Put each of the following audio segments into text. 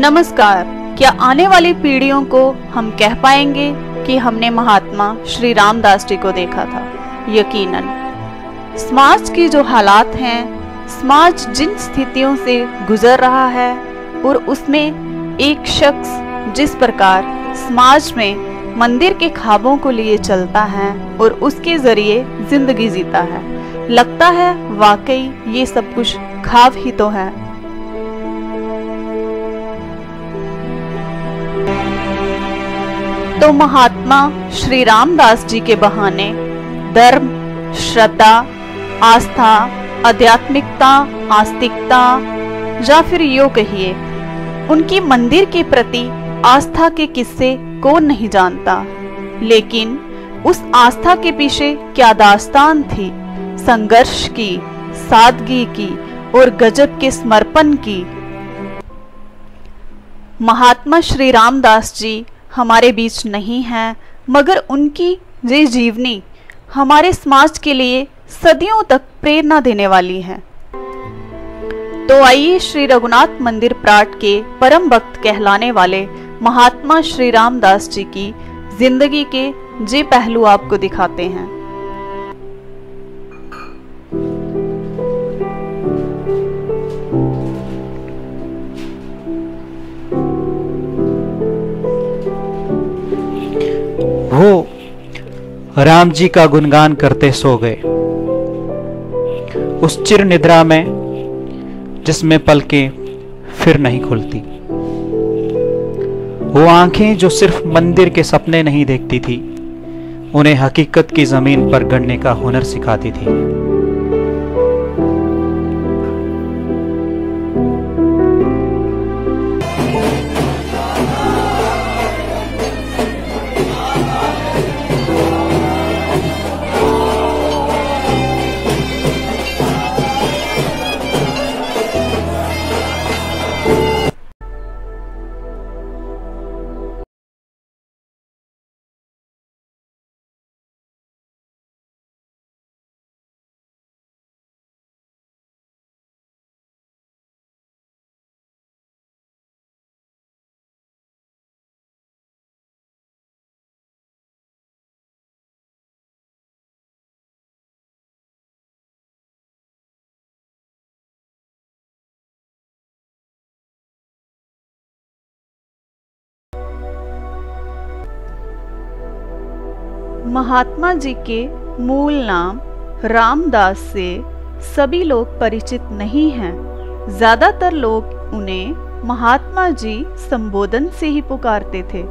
नमस्कार। क्या आने वाली पीढ़ियों को हम कह पाएंगे कि हमने महात्मा श्री रामदास जी को देखा था? यकीनन। समाज की जो हालात हैं, समाज जिन स्थितियों से गुजर रहा है और उसमें एक शख्स जिस प्रकार समाज में मंदिर के ख्वाबों को लिए चलता है और उसके जरिए जिंदगी जीता है, लगता है वाकई ये सब कुछ ख्वाब ही तो है। तो महात्मा श्री रामदास जी के बहाने धर्म, श्रद्धा, आस्था, आध्यात्मिकता, आस्तिकता या फिर यूं कहिए उनकी मंदिर के प्रति आस्था के किस्से कौन नहीं जानता, लेकिन उस आस्था के पीछे क्या दास्तान थी, संघर्ष की, सादगी की और गजब के समर्पण की। महात्मा श्री रामदास जी हमारे बीच नहीं हैं, मगर उनकी ये जीवनी हमारे समाज के लिए सदियों तक प्रेरणा देने वाली है। तो आइए श्री रघुनाथ मंदिर प्राट के परम भक्त कहलाने वाले महात्मा श्री रामदास जी की जिंदगी के ये पहलू आपको दिखाते हैं। वो राम जी का गुणगान करते सो गए उस चिर निद्रा में जिसमें पलकें फिर नहीं खुलती। वो आंखें जो सिर्फ मंदिर के सपने नहीं देखती थी, उन्हें हकीकत की जमीन पर गढ़ने का हुनर सिखाती थी। महात्मा जी के मूल नाम रामदास से सभी लोग परिचित नहीं हैं। ज्यादातर लोग उन्हें महात्मा जी संबोधन से ही पुकारते थे।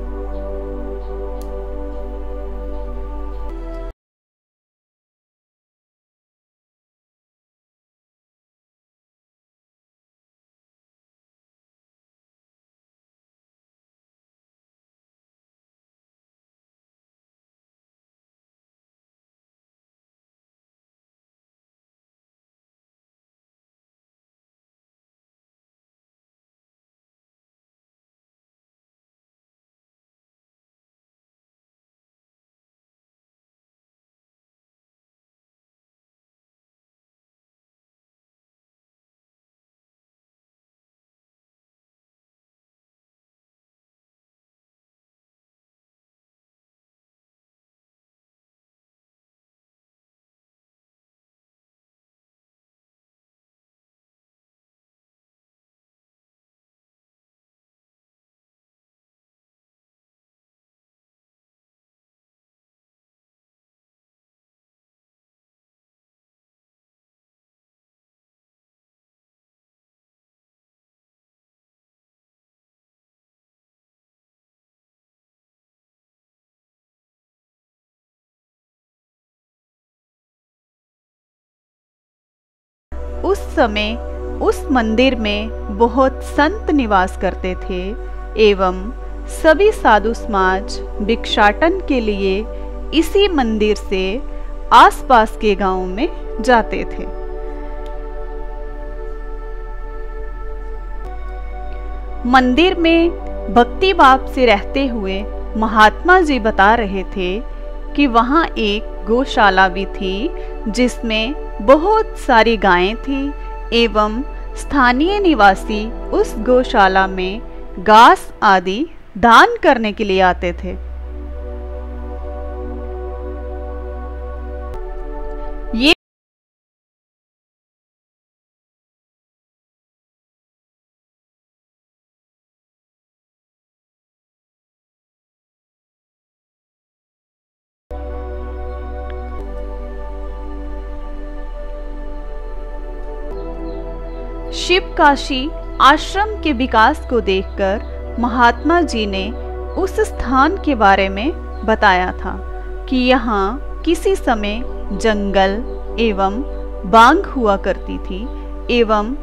उस समय उस मंदिर में बहुत संत निवास करते थे एवं सभी साधु समाज भिक्षाटन के लिए इसी मंदिर से आसपास के गांवों में जाते थे। मंदिर में भक्ति भाव से रहते हुए महात्मा जी बता रहे थे कि वहां एक गौशाला भी थी जिसमें बहुत सारी गायें थी एवं स्थानीय निवासी उस गौशाला में घास आदि दान करने के लिए आते थे। ये शिव काशी आश्रम के विकास को देखकर महात्मा जी ने उस स्थान के बारे में बताया था कि यहाँ किसी समय जंगल एवं बांग हुआ करती थी एवं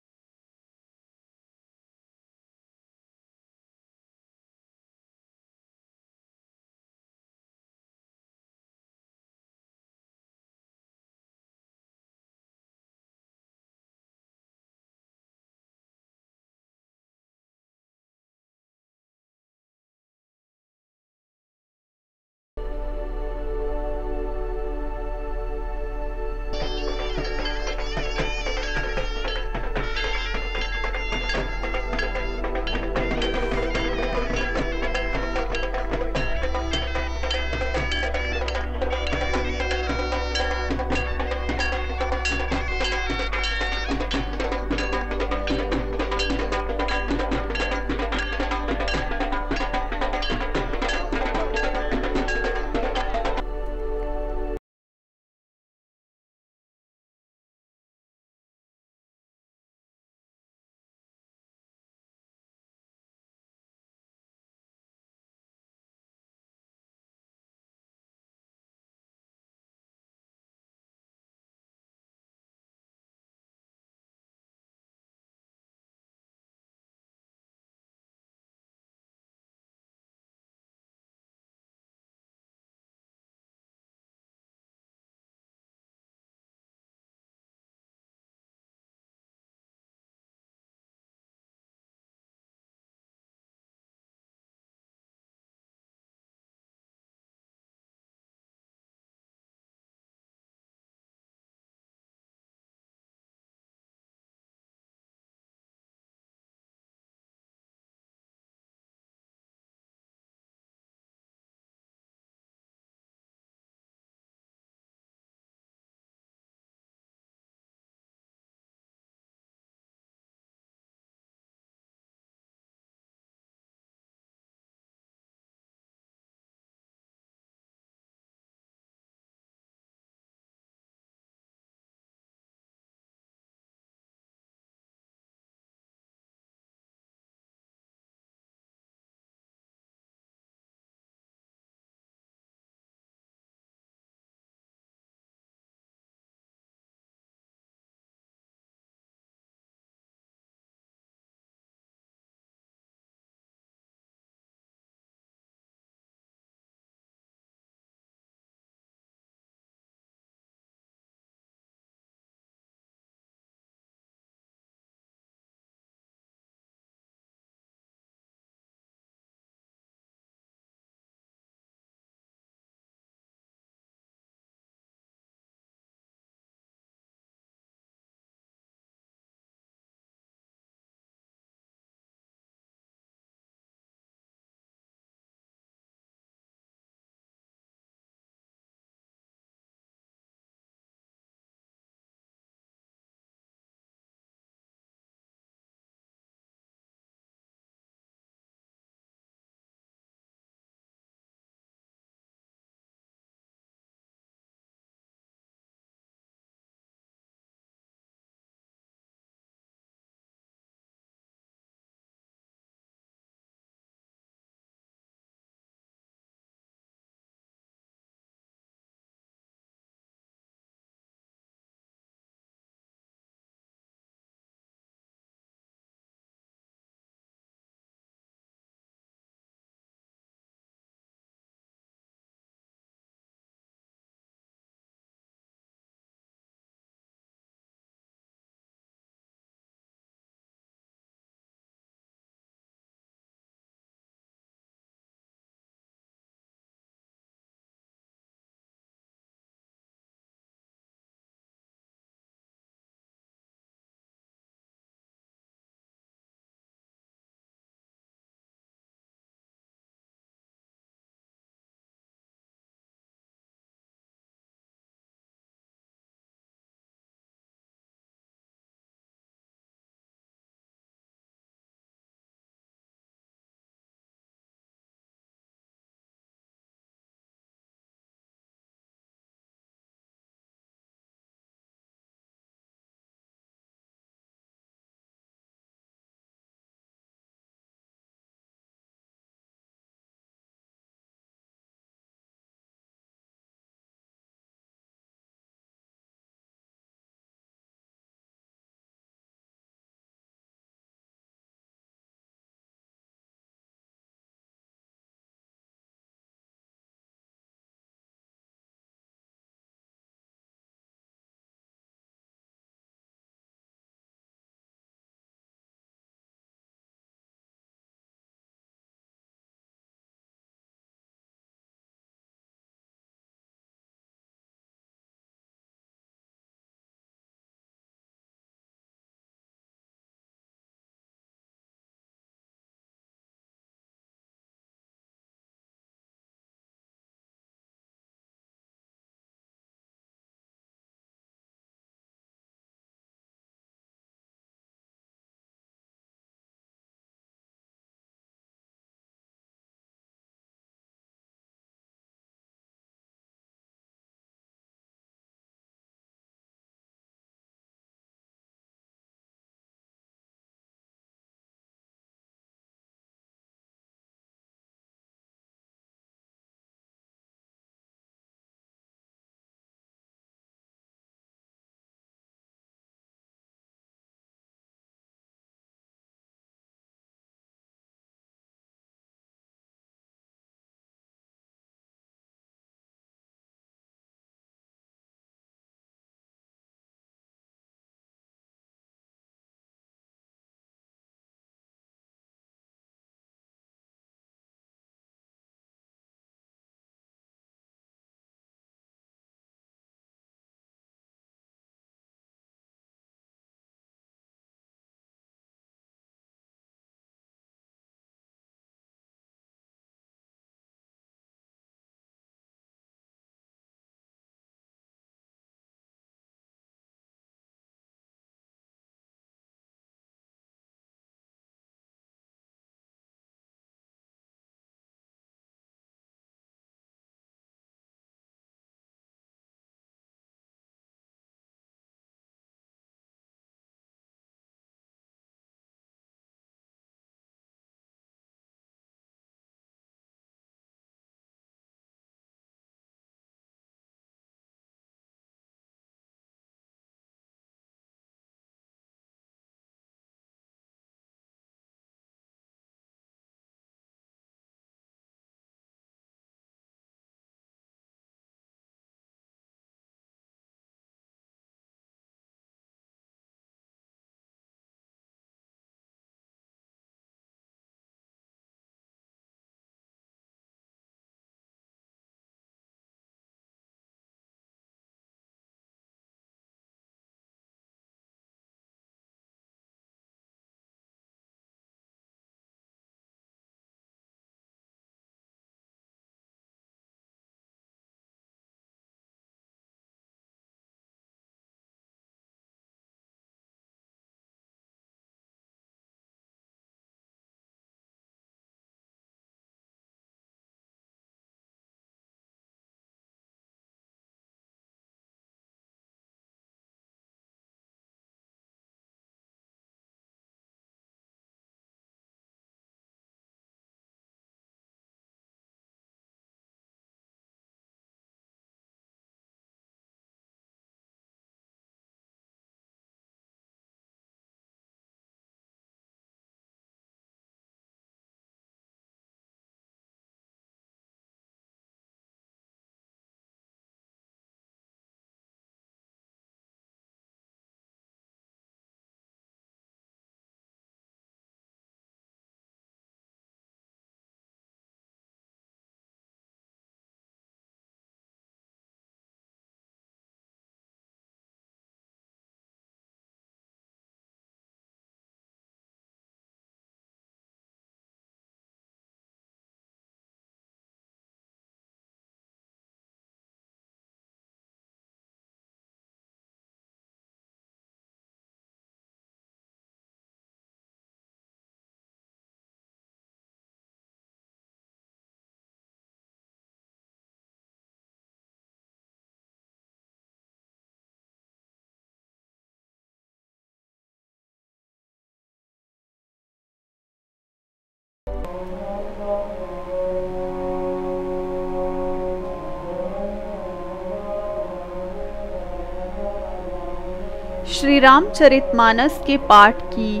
श्री रामचरितमानस के पाठ की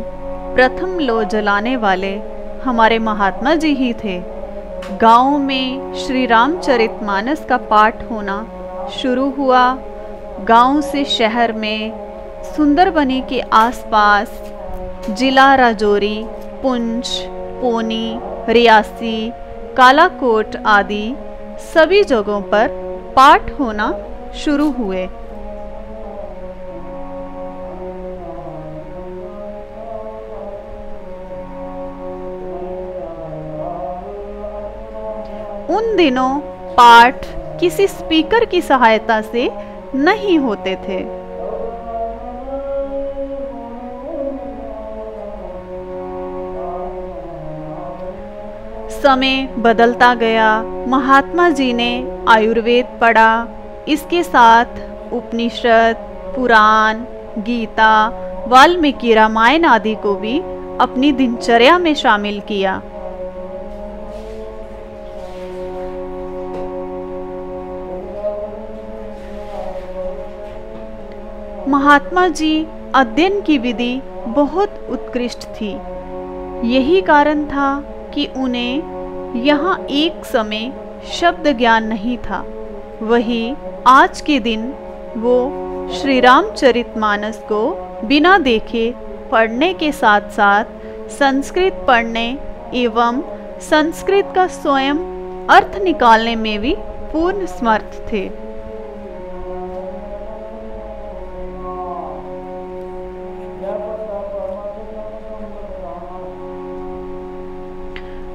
प्रथम लौ जलाने वाले हमारे महात्मा जी ही थे। गांव में श्री रामचरितमानस का पाठ होना शुरू हुआ। गांव से शहर में, सुंदरबनी के आसपास, जिला राजौरी, पुंछ, पोनी, रियासी, कालाकोट आदि सभी जगहों पर पाठ होना शुरू हुए। उन दिनों पाठ किसी स्पीकर की सहायता से नहीं होते थे। समय बदलता गया। महात्मा जी ने आयुर्वेद पढ़ा, इसके साथ उपनिषद, पुराण, गीता, वाल्मीकि रामायण आदि को भी अपनी दिनचर्या में शामिल किया। महात्मा जी अध्ययन की विधि बहुत उत्कृष्ट थी। यही कारण था कि उन्हें यहाँ एक समय शब्द ज्ञान नहीं था। वही आज के दिन वो श्री रामचरितमानस को बिना देखे पढ़ने के साथ साथ संस्कृत पढ़ने एवं संस्कृत का स्वयं अर्थ निकालने में भी पूर्ण समर्थ थे।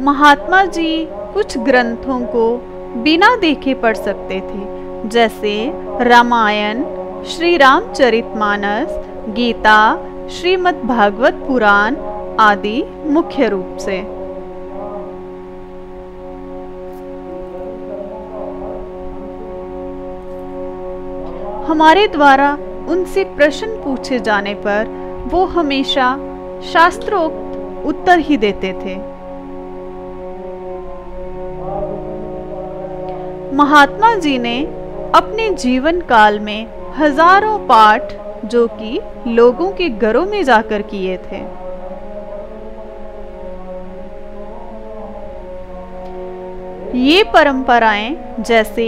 महात्मा जी कुछ ग्रंथों को बिना देखे पढ़ सकते थे, जैसे रामायण, श्री रामचरितमानस, गीता, श्रीमद् भागवत पुराण आदि मुख्य रूप से। हमारे द्वारा उनसे प्रश्न पूछे जाने पर वो हमेशा शास्त्रोक्त उत्तर ही देते थे। महात्मा जी ने अपने जीवन काल में हजारों पाठ जो कि लोगों के घरों में जाकर किए थे। ये परंपराएं जैसे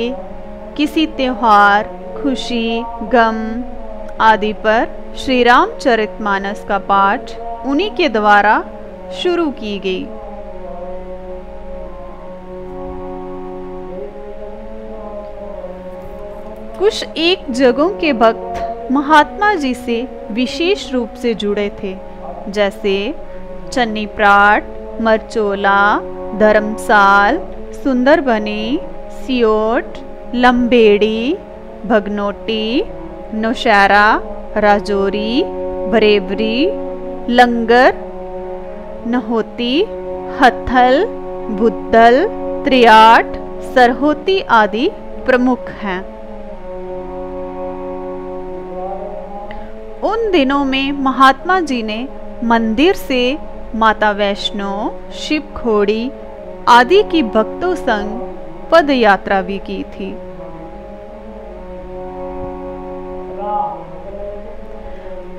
किसी त्योहार, खुशी, गम आदि पर श्री रामचरितमानस का पाठ उन्हीं के द्वारा शुरू की गई। कुछ एक जगहों के भक्त महात्मा जी से विशेष रूप से जुड़े थे, जैसे चन्नीप्राट, मरचोला, धर्मसाल, सुंदरबनी, सियोट, लंबेड़ी, भगनोटी, नौशहरा, राजौरी, बरेवरी, लंगर, नहोती, हथल, बुद्धल, त्रियाट, सरहोती आदि प्रमुख हैं। उन दिनों में महात्मा जी ने मंदिर से माता वैष्णो, शिव खोड़ी आदि की भक्तों संग पद यात्रा भी की थी।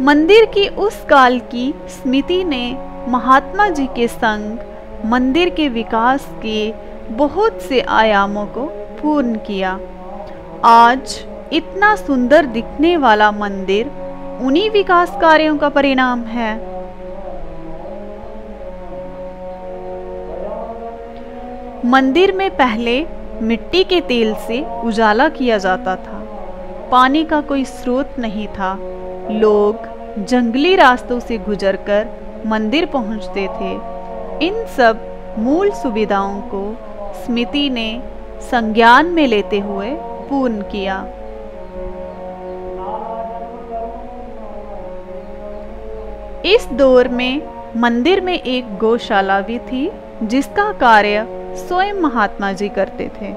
मंदिर की उस काल की स्मृति ने महात्मा जी के संग मंदिर के विकास के बहुत से आयामों को पूर्ण किया। आज इतना सुंदर दिखने वाला मंदिर उन्हीं विकास कार्यों का परिणाम है। मंदिर में पहले मिट्टी के तेल से उजाला किया जाता था। पानी का कोई स्रोत नहीं था। लोग जंगली रास्तों से गुजरकर मंदिर पहुंचते थे। इन सब मूल सुविधाओं को स्मृति ने संज्ञान में लेते हुए पूर्ण किया। इस दौर में मंदिर में एक गौशाला भी थी, जिसका कार्य स्वयं महात्मा जी करते थे।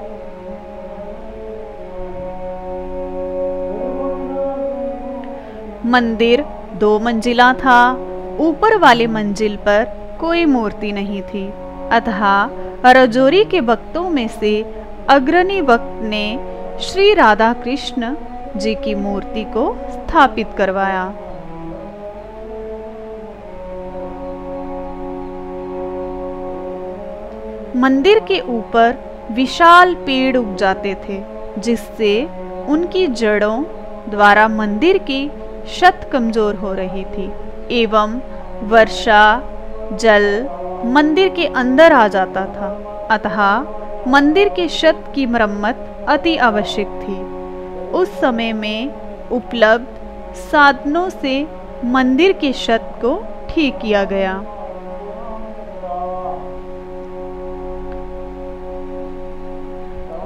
मंदिर 2 मंजिला था। ऊपर वाली मंजिल पर कोई मूर्ति नहीं थी, अतः राजौरी के भक्तों में से अग्रणी भक्त ने श्री राधा कृष्ण जी की मूर्ति को स्थापित करवाया। मंदिर के ऊपर विशाल पेड़ उग जाते थे, जिससे उनकी जड़ों द्वारा मंदिर की छत कमजोर हो रही थी एवं वर्षा जल मंदिर के अंदर आ जाता था। अतः मंदिर के छत की मरम्मत अति आवश्यक थी। उस समय में उपलब्ध साधनों से मंदिर के छत को ठीक किया गया।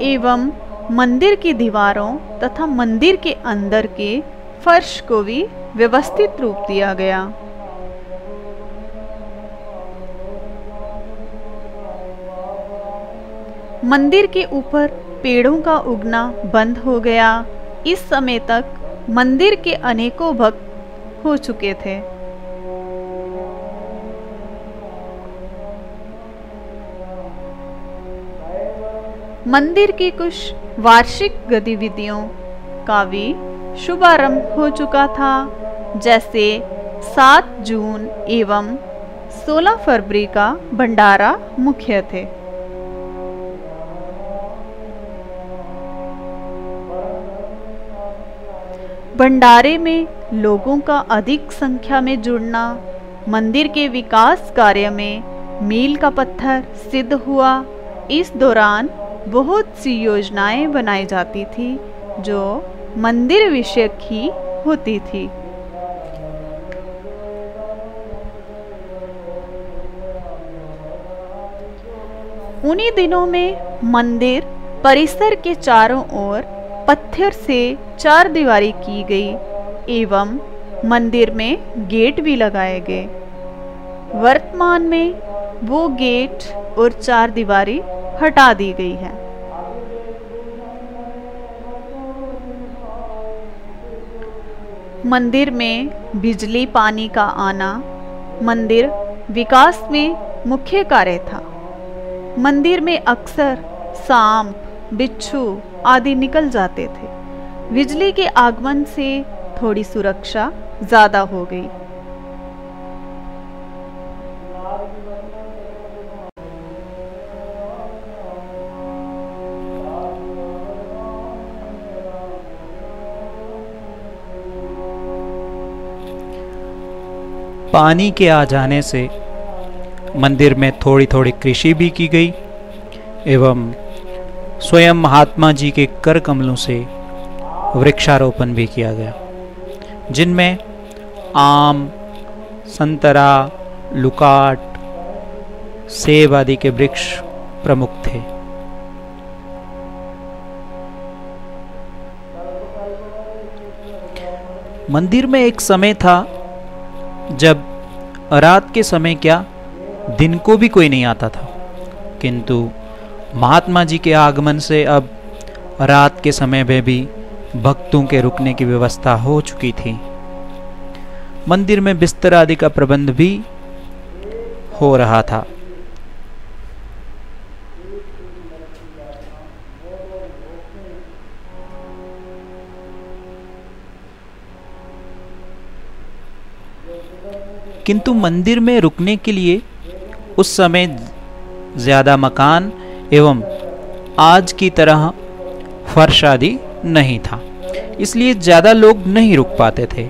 एवं मंदिर की दीवारों तथा मंदिर के अंदर के फर्श को भी व्यवस्थित रूप दिया गया। मंदिर के ऊपर पेड़ों का उगना बंद हो गया। इस समय तक मंदिर के अनेकों भक्त हो चुके थे। मंदिर की कुछ वार्षिक गतिविधियों का भी शुभारंभ हो चुका था, जैसे 7 जून एवं 16 फरवरी का भंडारा मुख्य थे। भंडारे में लोगों का अधिक संख्या में जुड़ना मंदिर के विकास कार्य में मील का पत्थर सिद्ध हुआ। इस दौरान बहुत सी योजनाएं बनाई जाती थी जो मंदिर विषयक ही होती थी। उन्हीं दिनों में मंदिर परिसर के चारों ओर पत्थर से 4 दीवारी की गई एवं मंदिर में गेट भी लगाए गए। वर्तमान में वो गेट और 4 दीवारी हटा दी गई है। मंदिर में बिजली पानी का आना मंदिर विकास में मुख्य कार्य था। मंदिर में अक्सर सांप, बिच्छू आदि निकल जाते थे। बिजली के आगमन से थोड़ी सुरक्षा ज्यादा हो गई। पानी के आ जाने से मंदिर में थोड़ी थोड़ी कृषि भी की गई एवं स्वयं महात्मा जी के कर कमलों से वृक्षारोपण भी किया गया, जिनमें आम, संतरा, लुकाट, सेब आदि के वृक्ष प्रमुख थे। मंदिर में एक समय था जब रात के समय क्या दिन को भी कोई नहीं आता था, किंतु महात्मा जी के आगमन से अब रात के समय में भी भक्तों के रुकने की व्यवस्था हो चुकी थी। मंदिर में बिस्तर आदि का प्रबंध भी हो रहा था। किंतु मंदिर में रुकने के लिए उस समय ज्यादा मकान एवं आज की तरह फर्श आदि नहीं था, इसलिए ज्यादा लोग नहीं रुक पाते थे।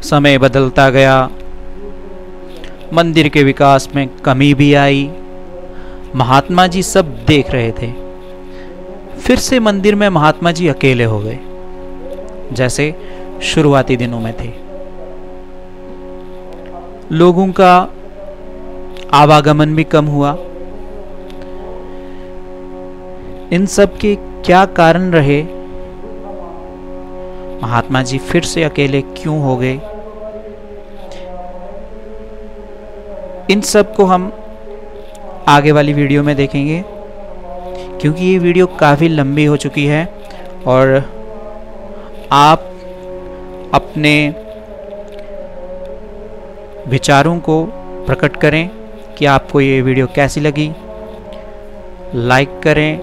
समय बदलता गया, मंदिर के विकास में कमी भी आई। महात्मा जी सब देख रहे थे। फिर से मंदिर में महात्मा जी अकेले हो गए, जैसे शुरुआती दिनों में थे। लोगों का आवागमन भी कम हुआ। इन सब के क्या कारण रहे? महात्मा जी फिर से अकेले क्यों हो गए? इन सब को हम आगे वाली वीडियो में देखेंगे, क्योंकि ये वीडियो काफ़ी लंबी हो चुकी है और आप अपने विचारों को प्रकट करें कि आपको ये वीडियो कैसी लगी। लाइक करें,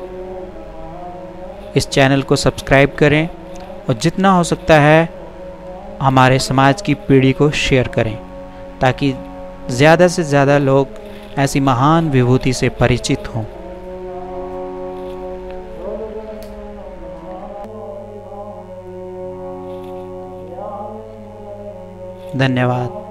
इस चैनल को सब्सक्राइब करें और जितना हो सकता है हमारे समाज की पीढ़ी को शेयर करें। ताकि ज़्यादा से ज़्यादा लोग ऐसी महान विभूति से परिचित हों। धन्यवाद।